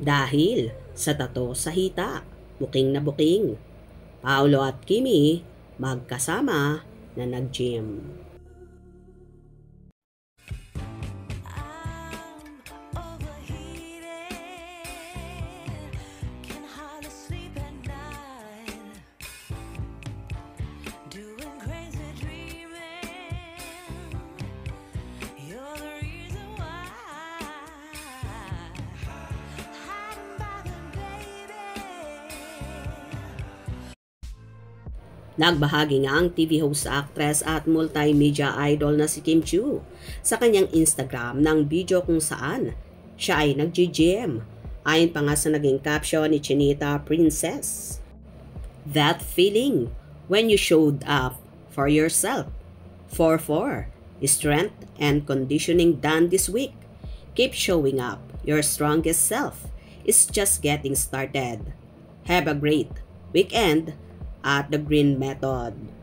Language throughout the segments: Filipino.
Dahil sa tato sa hita, buking na buking. Paolo at Kimi magkasama na nag-gym. Nagbahagi nga ang TV host, actress at multimedia idol na si Kim Chiu sa kanyang Instagram ng video kung saan siya ay nag-gym. Ayon pa nga sa naging caption ni Chinita Princess, "That feeling when you showed up for yourself. 4-4, strength and conditioning done this week. Keep showing up your strongest self. It's just getting started. Have a great weekend at the Green Method."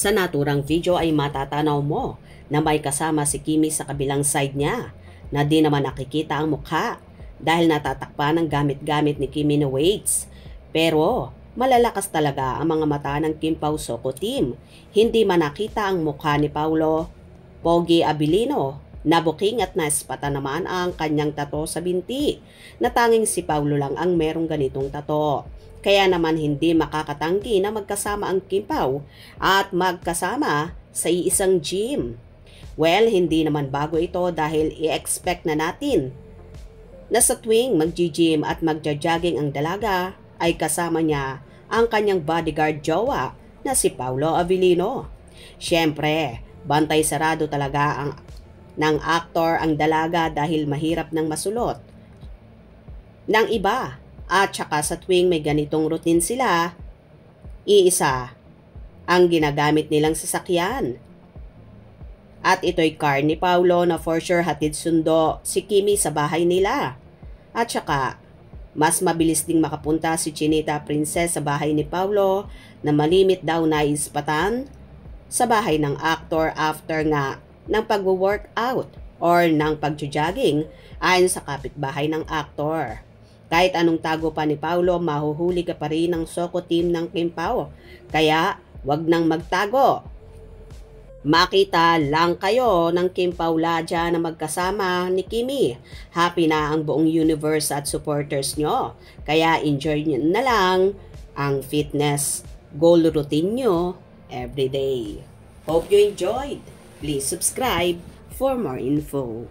Sa naturang video ay matatanaw mo na may kasama si Kimi sa kabilang side niya na di naman nakikita ang mukha dahil natatakpan ng gamit-gamit ni Kimi na weights. Pero malalakas talaga ang mga mata ng Kim Pao Soko team. Hindi man nakita ang mukha ni Paolo Pogi Abilino. Nabuking at naispata naman ang kanyang tato sa binti na tanging si Paolo lang ang merong ganitong tato. Kaya naman hindi makakatanggi na magkasama ang Kim Pao at magkasama sa iisang gym. Well, hindi naman bago ito dahil i-expect na natin na sa tuwing mag-gym at magja-jogging ang dalaga ay kasama niya ang kanyang bodyguard jowa na si Paolo Abilino. Siyempre, bantay sarado talaga ng aktor ang dalaga dahil mahirap nang masulot ng iba. At saka sa tuwing may ganitong routine sila, iisa ang ginagamit nilang sasakyan. At ito'y car ni Paolo na for sure hatid sundo si Kimi sa bahay nila. At saka, mas mabilis ding makapunta si Chinita Princess sa bahay ni Paolo na malimit daw na ispatan sa bahay ng aktor after nga ng pag-workout or ng pag-jogging ayon sa kapitbahay ng aktor. Kahit anong tago pa ni Paolo, mahuhuli ka pa rin ng Soko team ng Kim Pao. Kaya, wag nang magtago. Makita lang kayo ng Kim Paulaja na magkasama ni Kimi. Happy na ang buong universe at supporters nyo. Kaya enjoy nyo na lang ang fitness goal routine nyo everyday. Hope you enjoyed. Please subscribe for more info.